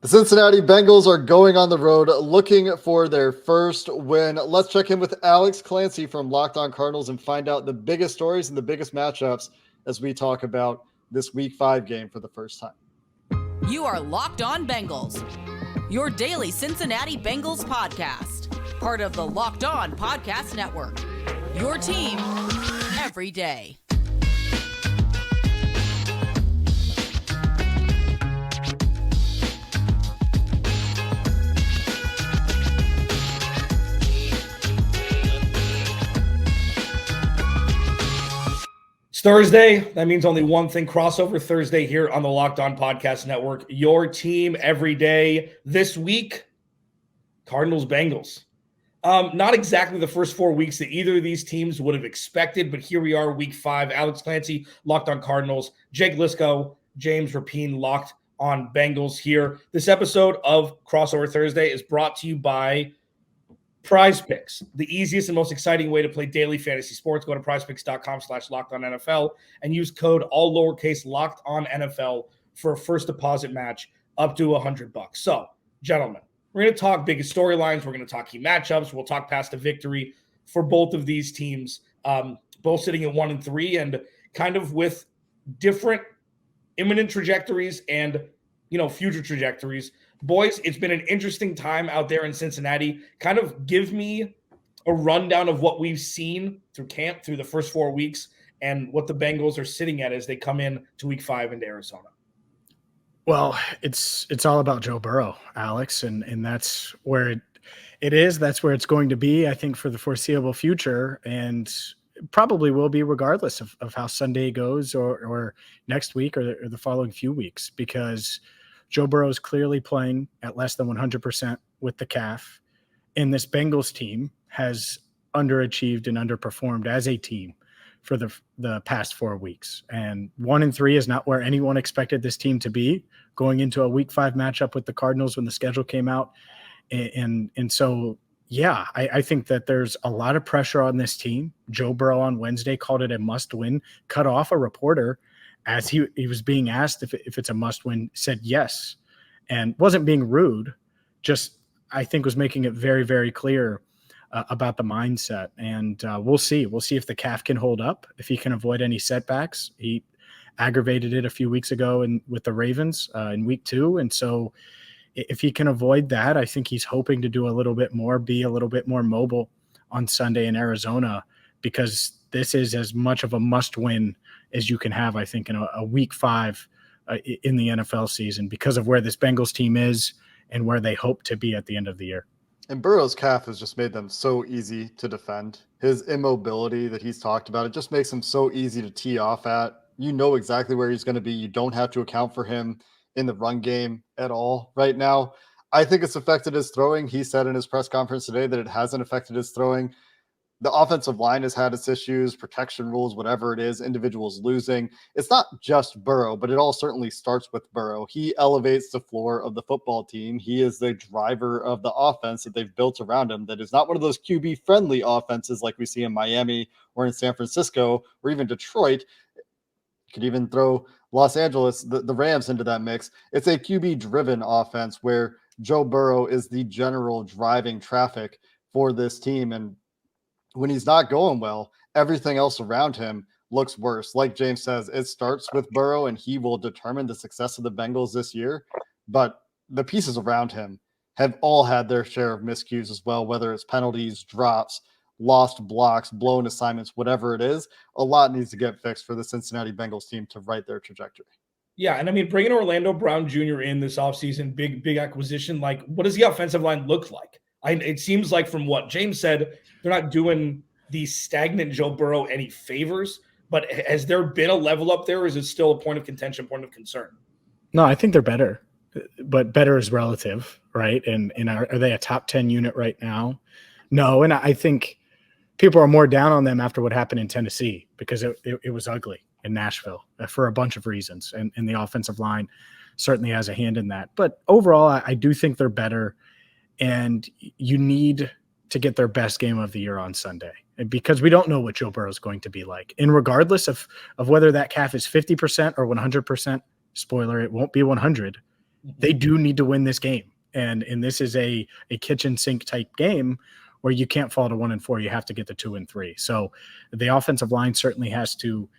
The Cincinnati Bengals are going on the road looking for their first win. Let's check in with Alex Clancey from Locked On Cardinals and find out the biggest stories and the biggest matchups as we talk about this Week 5 game for the first time. You are Locked On Bengals, your daily Cincinnati Bengals podcast, part of the Locked On Podcast Network, your team every day. Thursday. That means only one thing. Crossover Thursday here on the Locked On Podcast Network. Your team every day. This week, Cardinals, Bengals. Not exactly the first 4 weeks that either of these teams would have expected, but here we are, Week 5. Alex Clancey, Locked On Cardinals. Jake Lisco, James Rapine, Locked On Bengals here. This episode of Crossover Thursday is brought to you by PrizePicks, the easiest and most exciting way to play daily fantasy sports. Go to prizepicks.com/LockedOnNFL and use code all lowercase LockedOnNFL for a first deposit match up to $100. So, gentlemen, we're going to talk biggest storylines. We're going to talk key matchups. We'll talk past the victory for both of these teams, both sitting at 1-3 and kind of with different imminent trajectories and, future trajectories. Boys, it's been an interesting time out there in Cincinnati. Kind of give me a rundown of what we've seen through camp through the first 4 weeks and what the Bengals are sitting at as they come in to Week 5 into Arizona. Well, it's all about Joe Burrow, Alex, and that's where it is. That's where it's going to be, I think, for the foreseeable future, and probably will be regardless of how Sunday goes or next week or the following few weeks, because Joe Burrow is clearly playing at less than 100% with the calf, and this Bengals team has underachieved and underperformed as a team for the past 4 weeks. And 1-3 is not where anyone expected this team to be going into a Week 5 matchup with the Cardinals when the schedule came out. And so, yeah, I think that there's a lot of pressure on this team. Joe Burrow on Wednesday called it a must-win, cut off a reporter as he was being asked if it's a must-win, said yes, and wasn't being rude, just I think was making it very, very clear about the mindset. And we'll see. We'll see if the calf can hold up, if he can avoid any setbacks. He aggravated it a few weeks ago with the Ravens in Week 2, and so if he can avoid that, I think he's hoping to do a little bit more, be a little bit more mobile on Sunday in Arizona, because this is as much of a must-win as you can have, I think, in a Week 5 in the NFL season, because of where this Bengals team is and where they hope to be at the end of the year. And Burrow's calf has just made them so easy to defend. His immobility that he's talked about, it just makes him so easy to tee off at. You know exactly where he's going to be. You don't have to account for him in the run game at all right now. I think it's affected his throwing. He said in his press conference today that it hasn't affected his throwing. The offensive line has had its issues, protection rules, whatever it is, individuals losing. It's not just Burrow, but it all certainly starts with Burrow. He elevates the floor of the football team. He is the driver of the offense that they've built around him. That is not one of those QB-friendly offenses like we see in Miami or in San Francisco or even Detroit. You could even throw Los Angeles, the Rams into that mix. It's a QB-driven offense where Joe Burrow is the general driving traffic for this team. And when he's not going well, everything else around him looks worse. Like James says, it starts with Burrow, and he will determine the success of the Bengals this year. But the pieces around him have all had their share of miscues as well, whether it's penalties, drops, lost blocks, blown assignments, whatever it is. A lot needs to get fixed for the Cincinnati Bengals team to right their trajectory. Yeah, and I mean, bringing Orlando Brown Jr. in this offseason, big acquisition, like, what does the offensive line look like? It seems like from what James said, they're not doing the stagnant Joe Burrow any favors, but has there been a level up there, or is it still a point of contention, point of concern? No, I think they're better, but better is relative, right? And are they a top 10 unit right now? No, and I think people are more down on them after what happened in Tennessee, because it was ugly in Nashville for a bunch of reasons, and the offensive line certainly has a hand in that. But overall, I do think they're better. And you need to get their best game of the year on Sunday, because we don't know what Joe Burrow is going to be like. And regardless of whether that calf is 50% or 100%, spoiler, it won't be 100. they do need to win this game. And this is a kitchen sink type game where you can't fall to 1-4. You have to get the 2-3. So the offensive line certainly has to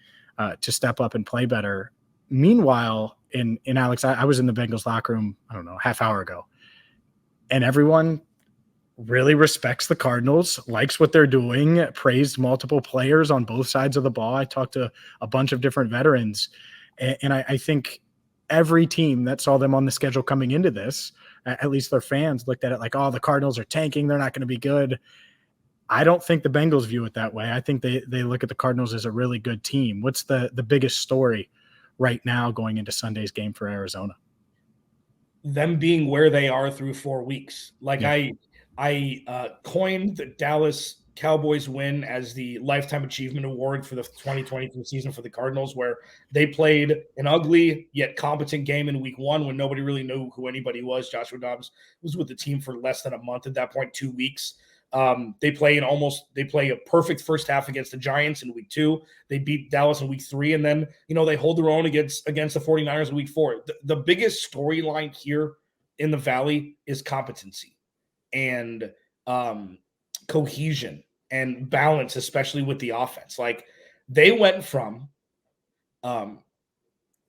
step up and play better. Meanwhile, in Alex, I was in the Bengals locker room, I don't know, half hour ago, and everyone really respects the Cardinals, likes what they're doing, praised multiple players on both sides of the ball. I talked to a bunch of different veterans, and I think every team that saw them on the schedule coming into this, at least their fans, looked at it like, oh, the Cardinals are tanking, they're not going to be good. I don't think the Bengals view it that way. I think they look at the Cardinals as a really good team. What's the biggest story right now going into Sunday's game for Arizona? Them being where they are through 4 weeks. Like, yeah. I coined the Dallas Cowboys win as the Lifetime Achievement Award for the 2023 season for the Cardinals, where they played an ugly yet competent game in week 1 when nobody really knew who anybody was. Joshua Dobbs was with the team for less than a month at that point, 2 weeks. They play a perfect first half against the Giants in week 2. They beat Dallas in week 3, and then they hold their own against the 49ers in week 4. The biggest storyline here in the Valley is competency and cohesion and balance, especially with the offense. Like, they went from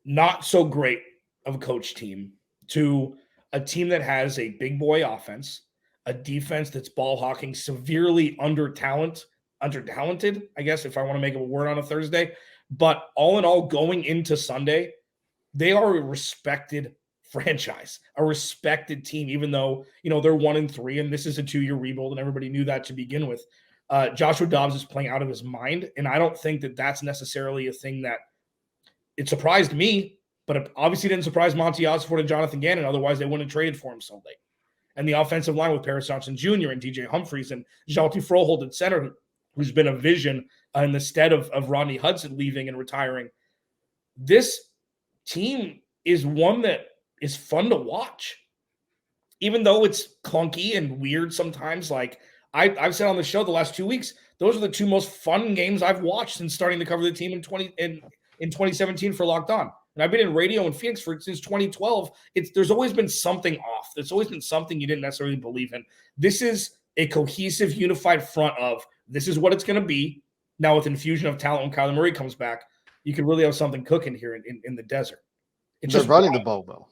not so great of a coach team to a team that has a big boy offense, a defense that's ball hawking, severely under-talented, I guess, if I want to make a word on a Thursday. But all in all, going into Sunday, they are a respected franchise, a respected team, even though, they're 1-3 and this is a 2-year rebuild and everybody knew that to begin with. Joshua Dobbs is playing out of his mind, and I don't think that that's necessarily a thing that it surprised me, but it obviously didn't surprise Monty Osborne and Jonathan Gannon. Otherwise, they wouldn't have traded for him so late. And the offensive line with Paris Johnson Jr. and DJ Humphries and Jalti Froholt at center, who's been a vision in the stead of Rodney Hudson leaving and retiring. This team is one that is fun to watch, even though it's clunky and weird sometimes. Like I've said on the show the last 2 weeks, those are the 2 most fun games I've watched since starting to cover the team in 2017 for Locked On. And I've been in radio in Phoenix since 2012. There's always been something off. There's always been something you didn't necessarily believe in. This is a cohesive, unified front of this is what it's going to be. Now with infusion of talent when Kyler Murray comes back, you can really have something cooking here in the desert. It's just running the ball, though.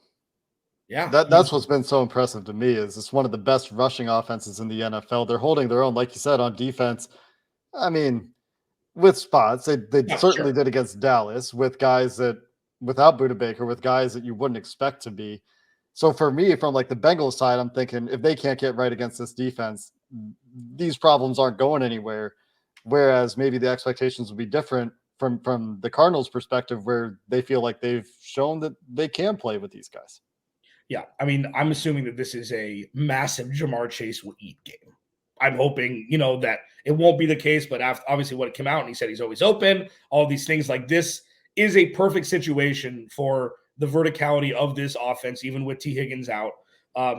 Yeah. That's what's been so impressive to me is it's one of the best rushing offenses in the NFL. They're holding their own, like you said, on defense. I mean, with spots, they certainly did against Dallas with guys that without Budda Baker, with guys that you wouldn't expect to be. So for me, from like the Bengals side, I'm thinking if they can't get right against this defense, these problems aren't going anywhere. Whereas maybe the expectations will be different from the Cardinals' perspective, where they feel like they've shown that they can play with these guys. Yeah, I mean, I'm assuming that this is a massive Jamar Chase will eat game. I'm hoping, that it won't be the case, but obviously what came out and he said he's always open, all these things like this is a perfect situation for the verticality of this offense, even with T. Higgins out.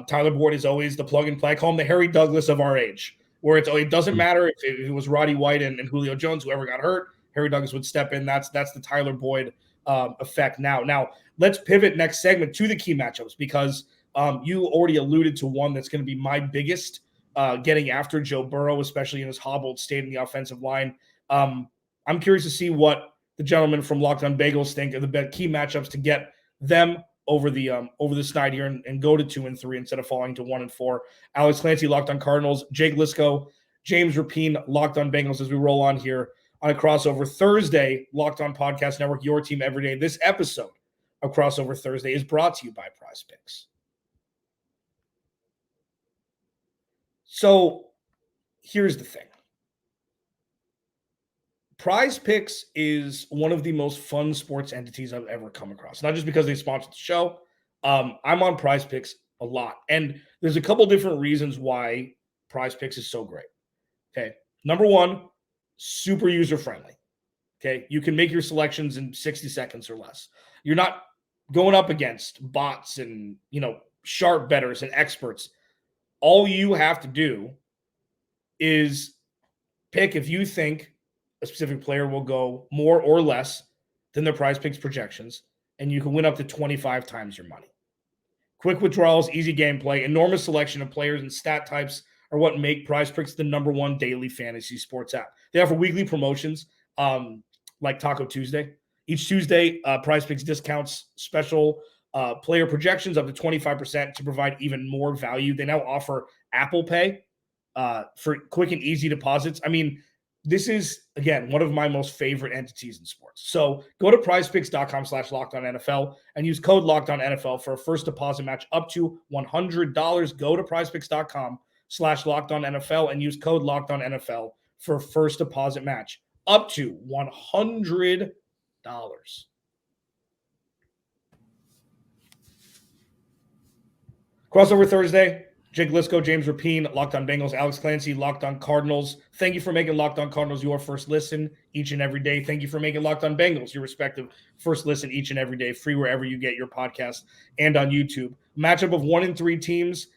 Tyler Boyd is always the plug and play. I call him the Harry Douglas of our age, where it doesn't matter if it was Roddy White and Julio Jones, whoever got hurt, Harry Douglas would step in. That's the Tyler Boyd effect now. Now, let's pivot next segment to the key matchups because you already alluded to one that's going to be my biggest, getting after Joe Burrow, especially in his hobbled state in the offensive line. I'm curious to see what the gentlemen from Locked On Bagels think of the key matchups to get them over the snide here and go to 2-3 instead of falling to 1-4. Alex Clancey, Locked On Cardinals, Jake Lisco, James Rapine, Locked On Bengals as we roll on here on a crossover Thursday, Locked On Podcast Network, your team every day. This episode of Crossover Thursday is brought to you by PrizePicks. So here's the thing. PrizePicks is one of the most fun sports entities I've ever come across. Not just because they sponsored the show. I'm on PrizePicks a lot. And there's a couple different reasons why PrizePicks is so great. Okay. Number one, super user-friendly. Okay. You can make your selections in 60 seconds or less. You're not going up against bots and, sharp bettors and experts. All you have to do is pick if you think a specific player will go more or less than their PrizePicks projections, and you can win up to 25 times your money. Quick withdrawals, easy gameplay, enormous selection of players and stat types are what make PrizePicks the #1 daily fantasy sports app. They offer weekly promotions like Taco Tuesday. Each Tuesday, PrizePicks discounts special player projections up to 25% to provide even more value. They now offer Apple Pay for quick and easy deposits. I mean, this is, again, one of my most favorite entities in sports. So go to prizepicks.com/LockedOnNFL and use code LockedOnNFL for a first deposit match up to $100. Go to prizepicks.com/LockedOnNFL and use code LockedOnNFL for a first deposit match up to $100. Crossover Thursday. Jake Lisco, James Rapine, Locked On Bengals, Alex Clancey, Locked On Cardinals. Thank you for making Locked On Cardinals your first listen each and every day. Thank you for making Locked On Bengals your respective first listen each and every day, free wherever you get your podcast and on YouTube. Matchup of 1 and 3 teams,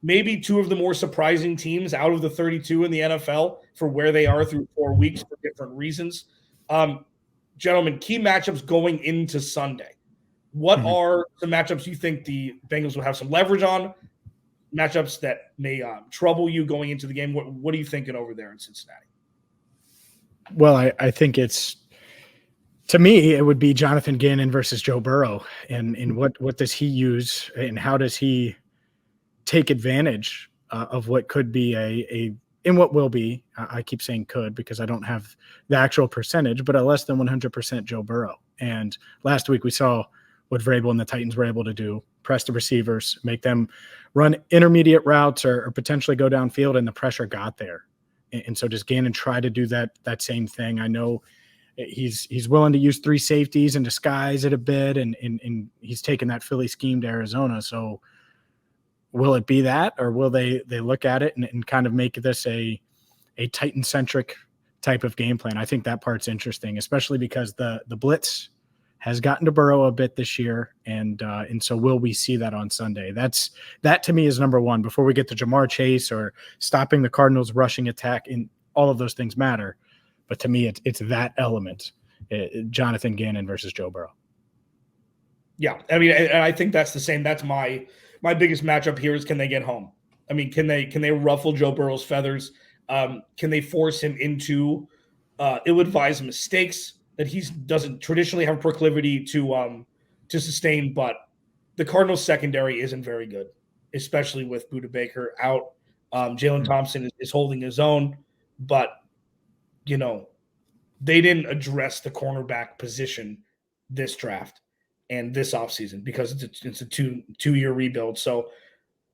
maybe 2 of the more surprising teams out of the 32 in the NFL for where they are through 4 weeks for different reasons. Gentlemen, key matchups going into Sunday. What are the matchups you think the Bengals will have some leverage on? Matchups that may trouble you going into the game. What are you thinking over there in Cincinnati? Well, I think to me, it would be Jonathan Gannon versus Joe Burrow. And what does he use and how does he take advantage of what could be and what will be, I keep saying could because I don't have the actual percentage, but a less than 100% Joe Burrow. And last week we saw what Vrabel and the Titans were able to do, press the receivers, make them run intermediate routes or potentially go downfield, and the pressure got there. And so does Gannon try to do that same thing? I know he's willing to use 3 safeties and disguise it a bit, and he's taken that Philly scheme to Arizona. So will it be that, or will they look at it and kind of make this a Titan-centric type of game plan? I think that part's interesting, especially because the blitz has gotten to Burrow a bit this year, and so will we see that on Sunday? That to me is number one. Before we get to Jamar Chase or stopping the Cardinals' rushing attack, and all of those things matter, but to me it's that element, Jonathan Gannon versus Joe Burrow. Yeah, I mean, and I think that's the same. That's my biggest matchup here is, can they get home? I mean, can they ruffle Joe Burrow's feathers? Can they force him into ill-advised mistakes that he doesn't traditionally have proclivity to sustain? But the Cardinals secondary isn't very good, especially with Budda Baker out. Jalen Thompson is holding his own, but they didn't address the cornerback position this draft and this offseason because it's a two-year rebuild. So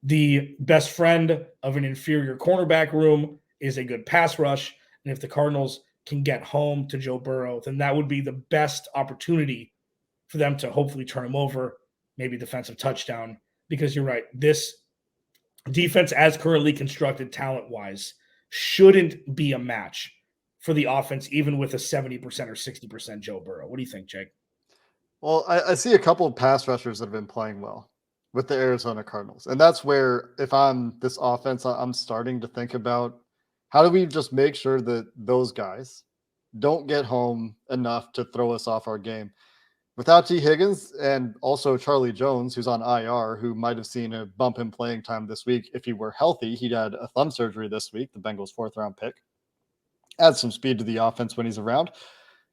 the best friend of an inferior cornerback room is a good pass rush. And if the Cardinals can get home to Joe Burrow, then that would be the best opportunity for them to hopefully turn him over, maybe defensive touchdown, because you're right. This defense, as currently constructed talent-wise, shouldn't be a match for the offense, even with a 70% or 60% Joe Burrow. What do you think, Jake? Well, I see a couple of pass rushers that have been playing well with the Arizona Cardinals. And that's where, if I'm this offense, I'm starting to think about, how do we just make sure that those guys don't get home enough to throw us off our game? Without T. Higgins and also Charlie Jones, who's on IR, who might have seen a bump in playing time this week if he were healthy. He had a thumb surgery this week, the Bengals' 4th-round pick. Adds some speed to the offense when he's around.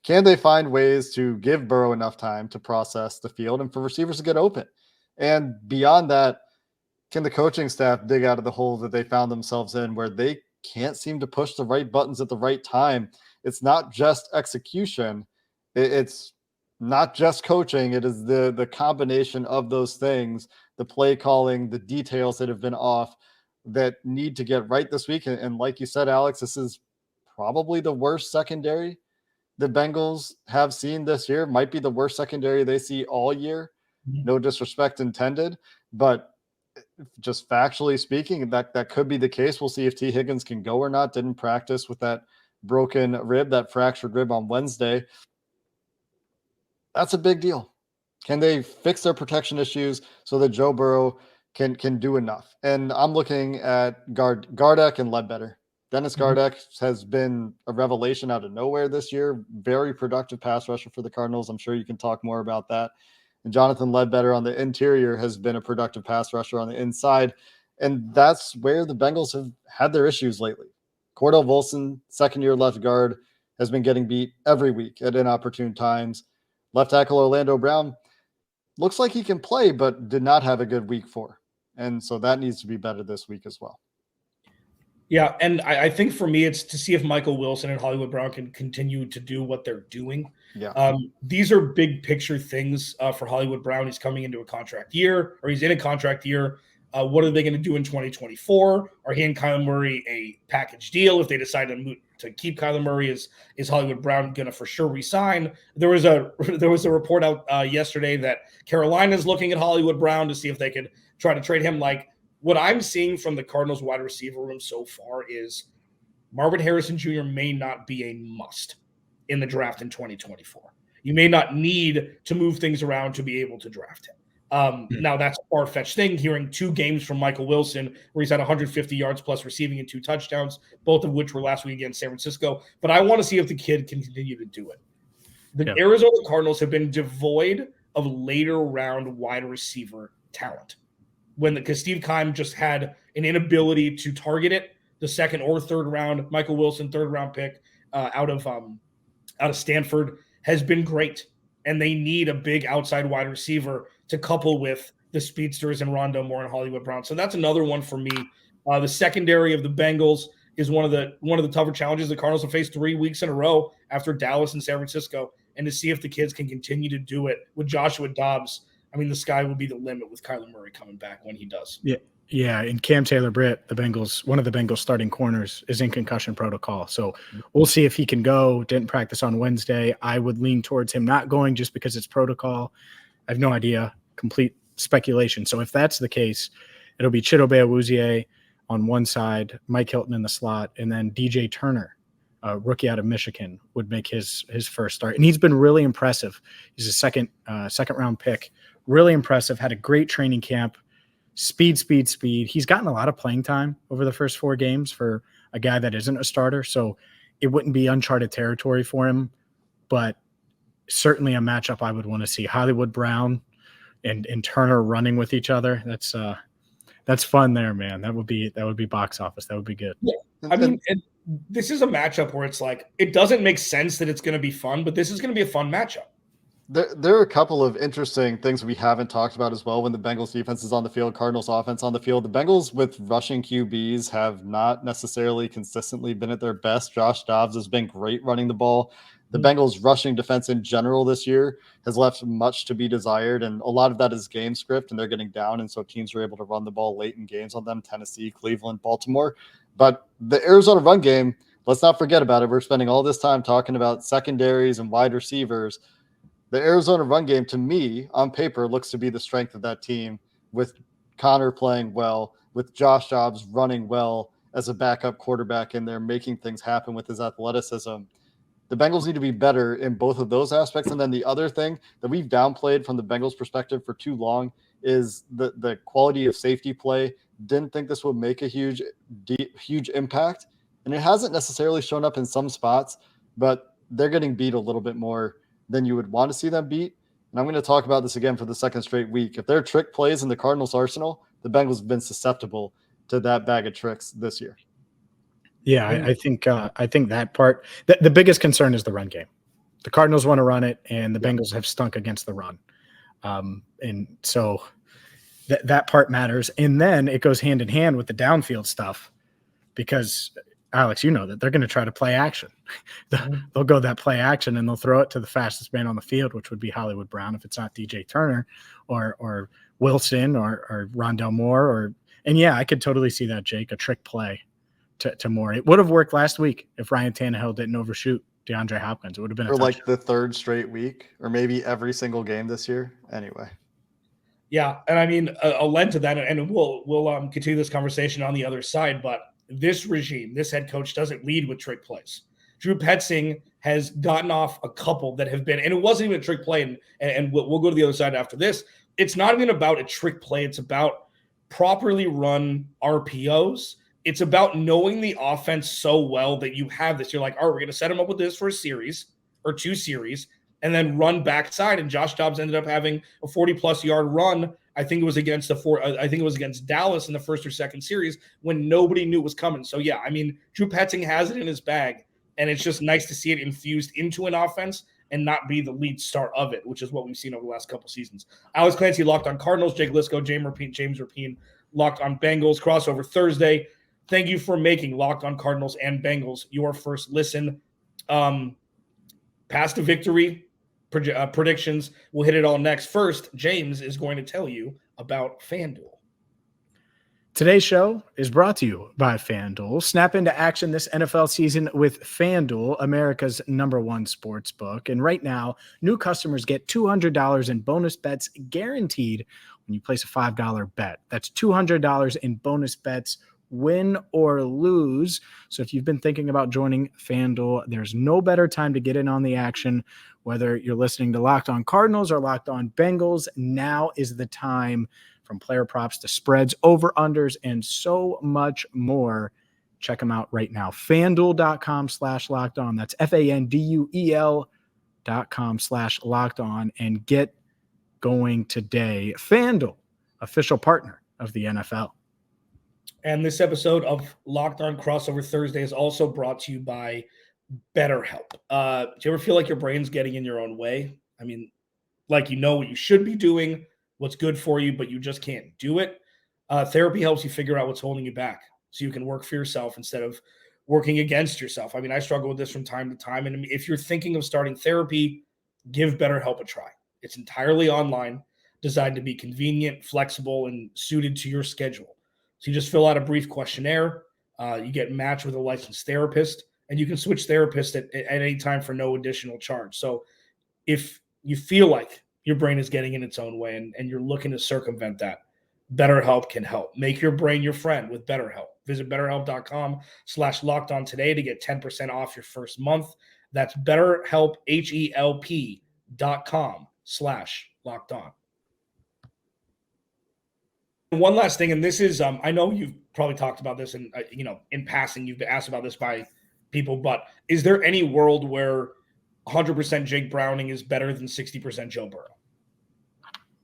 Can they find ways to give Burrow enough time to process the field and for receivers to get open? And beyond that, can the coaching staff dig out of the hole that they found themselves in, where they can't seem to push the right buttons at the right time? It's not just execution. It's not just coaching. It is the combination of those things, the play calling, the details that have been off, that need to get right this week. And like you said, Alex, this is probably the worst secondary the Bengals have seen this year. Might be the worst secondary they see all year. No disrespect intended, but just factually speaking, that could be the case. We'll see if T. Higgins can go or not. Didn't practice with that broken rib, that fractured rib on Wednesday. That's a big deal. Can they fix their protection issues so that Joe Burrow can do enough? And I'm looking at Gardeck and Ledbetter. Dennis Gardeck has been a revelation out of nowhere this year. Very productive pass rusher for the Cardinals. I'm sure you can talk more about that And Jonathan Ledbetter on the interior has been a productive pass rusher on the inside. And that's where the Bengals have had their issues lately. Cordell Volson, second-year left guard, has been getting beat every week at inopportune times. Left tackle Orlando Brown looks like he can play, but did not have a good week 4. And so that needs to be better this week as well. Yeah, and I think for me, it's to see if Michael Wilson and Hollywood Brown can continue to do what they're doing. Yeah. These are big picture things for Hollywood Brown. He's coming into a contract year, or he's in a contract year. What are they going to do in 2024? Are he and Kyler Murray a package deal? If they decide to keep Kyler Murray, is Hollywood Brown going to for sure resign? There was a report out yesterday that Carolina's looking at Hollywood Brown to see if they could try to trade him. Like, what I'm seeing from the Cardinals wide receiver room so far is Marvin Harrison Jr. may not be a must in the draft in 2024. You may not need to move things around to be able to draft him. Now, that's a far-fetched thing, hearing 2 games from Michael Wilson where he's had 150 yards plus receiving and 2 touchdowns, both of which were last week against San Francisco. But I want to see if the kid can continue to do it. The Arizona Cardinals have been devoid of later-round wide receiver talent. Because Steve Keim just had an inability to target it, the second or third round. Michael Wilson, third-round pick out of Stanford, has been great. And they need a big outside wide receiver to couple with the speedsters and Rondo Moore and Hollywood Brown. So that's another one for me. The secondary of the Bengals is one of the tougher challenges the Cardinals have faced 3 weeks in a row after Dallas and San Francisco. And to see if the kids can continue to do it with Joshua Dobbs, I mean, the sky will be the limit with Kyler Murray coming back when he does. Yeah, and Cam Taylor-Britt, one of the Bengals starting corners, is in concussion protocol. So we'll see if he can go. Didn't practice on Wednesday. I would lean towards him not going just because it's protocol. I have no idea. Complete speculation. So if that's the case, it'll be Chidobe Awuzie on one side, Mike Hilton in the slot, and then DJ Turner, a rookie out of Michigan, would make his first start. And he's been really impressive. He's a second round pick. Really impressive. Had a great training camp. Speed. He's gotten a lot of playing time over the first 4 games for a guy that isn't a starter. So it wouldn't be uncharted territory for him, but certainly a matchup I would want to see. Hollywood Brown and Turner running with each other. That's fun there, man. That would be box office. That would be good. Yeah. I mean, this is a matchup where it's like, it doesn't make sense that it's going to be fun, but this is going to be a fun matchup. There are a couple of interesting things we haven't talked about as well when the Bengals defense is on the field, Cardinals offense on the field. The Bengals with rushing QBs have not necessarily consistently been at their best. Josh Dobbs has been great running the ball. The Bengals rushing defense in general this year has left much to be desired, and a lot of that is game script, and they're getting down, and so teams are able to run the ball late in games on them, Tennessee, Cleveland, Baltimore. But the Arizona run game, let's not forget about it. We're spending all this time talking about secondaries and wide receivers. The Arizona run game, to me, on paper, looks to be the strength of that team, with Connor playing well, with Josh Dobbs running well as a backup quarterback in there, making things happen with his athleticism. The Bengals need to be better in both of those aspects. And then the other thing that we've downplayed from the Bengals' perspective for too long is the quality of safety play. Didn't think this would make a huge impact. And it hasn't necessarily shown up in some spots, but they're getting beat a little bit more than you would want to see them beat. And I'm going to talk about this again for the second straight week. If there are trick plays in the Cardinals' arsenal, the Bengals have been susceptible to that bag of tricks this year. Yeah, I think that part, the biggest concern is the run game. The Cardinals want to run it, and the Bengals have stunk against the run. And so that part matters. And then it goes hand in hand with the downfield stuff because, Alex, you know that they're going to try to play action. They'll go that play action, and they'll throw it to the fastest man on the field, which would be Hollywood Brown if it's not DJ Turner or Wilson or Rondell Moore. And I could totally see that, Jake, a trick play to Moore. It would have worked last week if Ryan Tannehill didn't overshoot DeAndre Hopkins. It would have been like the third straight week, or maybe every single game this year. Anyway. Yeah, and I mean, I'll lend to that, and we'll continue this conversation on the other side. But this regime, this head coach, doesn't lead with trick plays. Drew Petzing has gotten off a couple that have been, and it wasn't even a trick play. And we'll go to the other side after this. It's not even about a trick play. It's about properly run RPOs. It's about knowing the offense so well that you have this. You're like, all right, we're going to set them up with this for a series or 2 series. and then run backside. And Josh Dobbs ended up having a 40-plus yard run. I think it was against Dallas in the first or second series when nobody knew it was coming. So yeah, I mean, Drew Petzing has it in his bag, and it's just nice to see it infused into an offense and not be the lead start of it, which is what we've seen over the last couple seasons. Alex Clancey locked on Cardinals, Jake Lisco, James Rapine locked on Bengals. Crossover Thursday. Thank you for making Locked on Cardinals and Bengals your first listen. Past the victory predictions. We'll hit it all next. First, James is going to tell you about FanDuel. Today's show is brought to you by FanDuel. Snap into action this NFL season with FanDuel, America's #1 sports book. And right now, new customers get $200 in bonus bets guaranteed when you place a $5 bet. That's $200 in bonus bets, win or lose. So if you've been thinking about joining FanDuel, there's no better time to get in on the action. Whether you're listening to Locked on Cardinals or Locked on Bengals, now is the time. From player props to spreads, over-unders, and so much more. Check them out right now. FanDuel.com/lockedon. That's FanDuel.com/lockedon. And get going today. FanDuel, official partner of the NFL. And this episode of Locked On Crossover Thursday is also brought to you by BetterHelp. Do you ever feel like your brain's getting in your own way? I mean, like you know what you should be doing, what's good for you, but you just can't do it. Therapy helps you figure out what's holding you back so you can work for yourself instead of working against yourself. I mean, I struggle with this from time to time. And if you're thinking of starting therapy, give BetterHelp a try. It's entirely online, designed to be convenient, flexible, and suited to your schedule. So you just fill out a brief questionnaire. You get matched with a licensed therapist, and you can switch therapists at any time for no additional charge. So if you feel like your brain is getting in its own way and you're looking to circumvent that, BetterHelp can help. Make your brain your friend with BetterHelp. Visit BetterHelp.com/lockedon today to get 10% off your first month. That's BetterHelp, HELP.com/lockedon. One last thing, and this is, I know you've probably talked about this and, in passing, you've been asked about this by people, but is there any world where 100% Jake Browning is better than 60% Joe Burrow?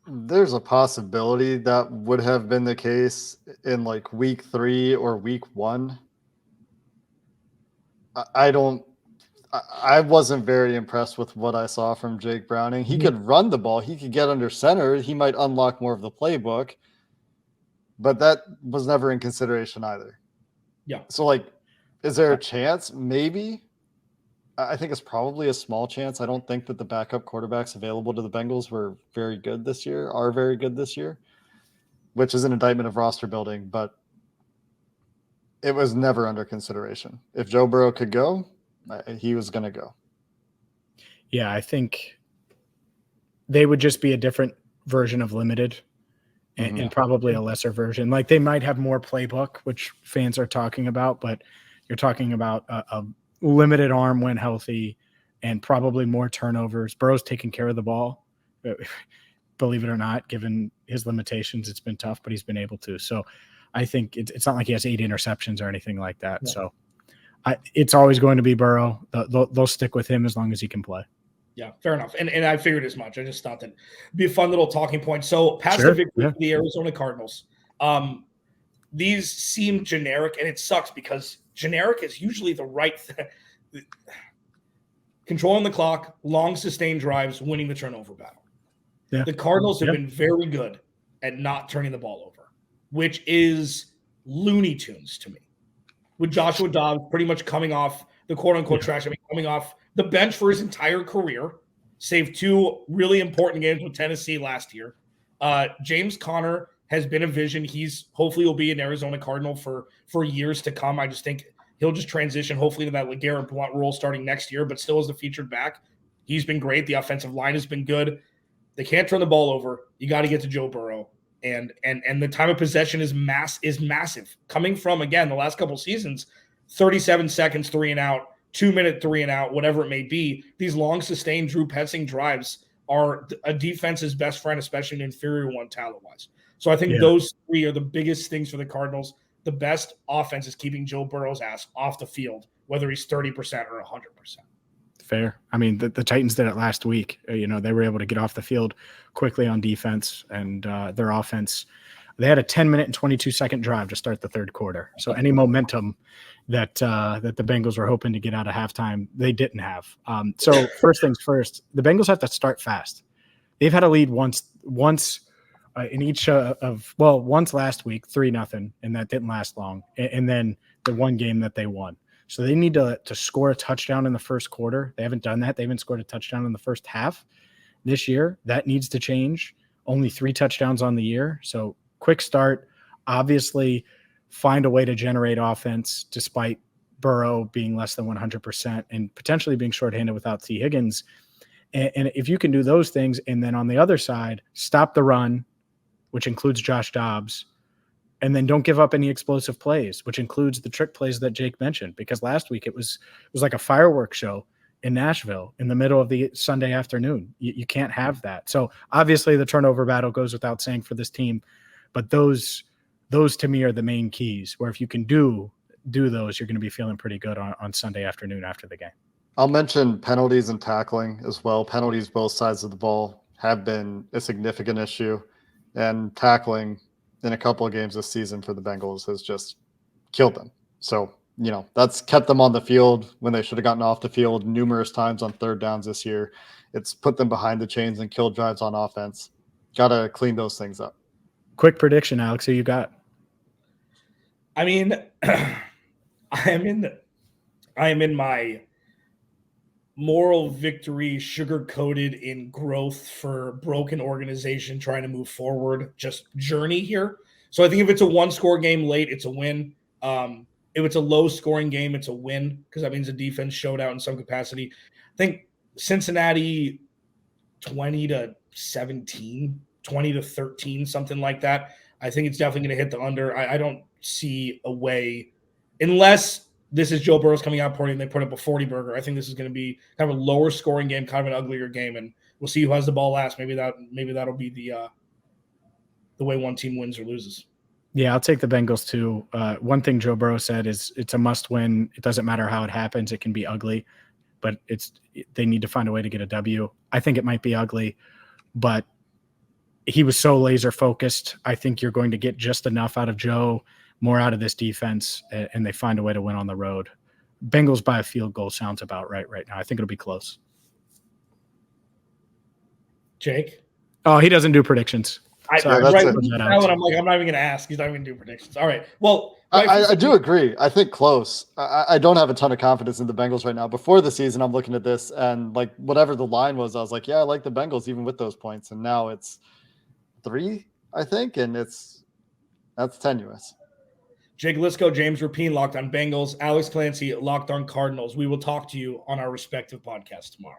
There's a possibility that would have been the case in like week 3 or week 1. I wasn't very impressed with what I saw from Jake Browning. He could run the ball. He could get under center. He might unlock more of the playbook, but that was never in consideration either. Yeah. So like, is there a chance? Maybe. I think it's probably a small chance. I don't think that the backup quarterbacks available to the Bengals are very good this year, which is an indictment of roster building, but it was never under consideration. If Joe Burrow could go, he was going to go. Yeah, I think they would just be a different version of limited and probably a lesser version. Like they might have more playbook, which fans are talking about, but you're talking about a limited arm when healthy and probably more turnovers. Burrow's taking care of the ball. Believe it or not, given his limitations, it's been tough, but he's been able to. So I think it's not like he has 8 interceptions or anything like that. Yeah. So it's always going to be Burrow. They'll stick with him as long as he can play. Yeah, fair enough. And I figured as much. I just thought that'd be a fun little talking point. So past the victory for the Arizona Cardinals, these seem generic, and it sucks because generic is usually the right thing. Controlling the clock, long sustained drives, winning the turnover battle. Yeah. The Cardinals have been very good at not turning the ball over, which is Looney Tunes to me. With Joshua Dobbs pretty much coming off the quote-unquote trash, coming off the bench for his entire career, saved 2 really important games with Tennessee last year. James Conner has been a vision. He's hopefully will be an Arizona Cardinal for years to come. I just think he'll just transition hopefully to that LeGarrette Blount role starting next year, but still as the featured back. He's been great. The offensive line has been good. They can't turn the ball over. You got to get to Joe Burrow. And the time of possession is massive. Coming from, again, the last couple seasons, 37 seconds, 3 and out, 2-minute 3 and out, whatever it may be. These long sustained Drew Petzing drives are a defense's best friend, especially an inferior one talent-wise. So I think those 3 are the biggest things for the Cardinals. The best offense is keeping Joe Burrow's ass off the field, whether he's 30% or 100%. Fair. I mean, the Titans did it last week. They were able to get off the field quickly on defense, and their offense, they had a 10-minute and 22-second drive to start the third quarter. So any momentum that the Bengals were hoping to get out of halftime, they didn't have. So first things first, the Bengals have to start fast. They've had a lead once in each once last week, 3-0, and that didn't last long. And then the one game that they won. So they need to score a touchdown in the first quarter. They haven't done that. They haven't scored a touchdown in the first half this year. That needs to change. Only 3 touchdowns on the year. So quick start. Obviously, find a way to generate offense despite Burrow being less than 100% and potentially being shorthanded without T. Higgins. And if you can do those things, and then on the other side, stop the run, which includes Josh Dobbs, and then don't give up any explosive plays, which includes the trick plays that Jake mentioned, because last week it was like a fireworks show in Nashville in the middle of the Sunday afternoon. You can't have that. So obviously the turnover battle goes without saying for this team, but those to me are the main keys, where if you can do those, you're going to be feeling pretty good on Sunday afternoon after the game. I'll mention penalties and tackling as well. Penalties both sides of the ball have been a significant issue, and tackling in a couple of games this season for the Bengals has just killed them. So, that's kept them on the field when they should have gotten off the field numerous times on third downs this year. It's put them behind the chains and killed drives on offense. Got to clean those things up. Quick prediction, Alex, who you got? I mean, I am in my moral victory, sugar-coated in growth for broken organization trying to move forward, just journey here. So I think if it's a one-score game late, it's a win. If it's a low-scoring game, it's a win, because that means the defense showed out in some capacity. I think Cincinnati 20-17, 20-13, something like that. I think it's definitely going to hit the under. I don't see a way, unless this is Joe Burrow's coming out party and they put up a 40-burger. I think this is going to be kind of a lower scoring game, kind of an uglier game, and we'll see who has the ball last. Maybe that'll be the way one team wins or loses. Yeah, I'll take the Bengals too. One thing Joe Burrow said is it's a must-win. It doesn't matter how it happens. It can be ugly, but they need to find a way to get a W. I think it might be ugly, but he was so laser focused. I think you're going to get just enough out of Joe, more out of this defense, and they find a way to win on the road. Bengals by a field goal sounds about right now. I think it'll be close. Jake? Oh, he doesn't do predictions. I'm not even going to ask. He's not even going to do predictions. All right. Well, I do agree. I think close. I don't have a ton of confidence in the Bengals right now. Before the season, I'm looking at this, and like whatever the line was, I was like, yeah, I like the Bengals even with those points. And now it's 3, I think, and that's tenuous. Jake Lisco, James Rapine, Locked on Bengals. Alex Clancey, Locked on Cardinals. We will talk to you on our respective podcasts tomorrow.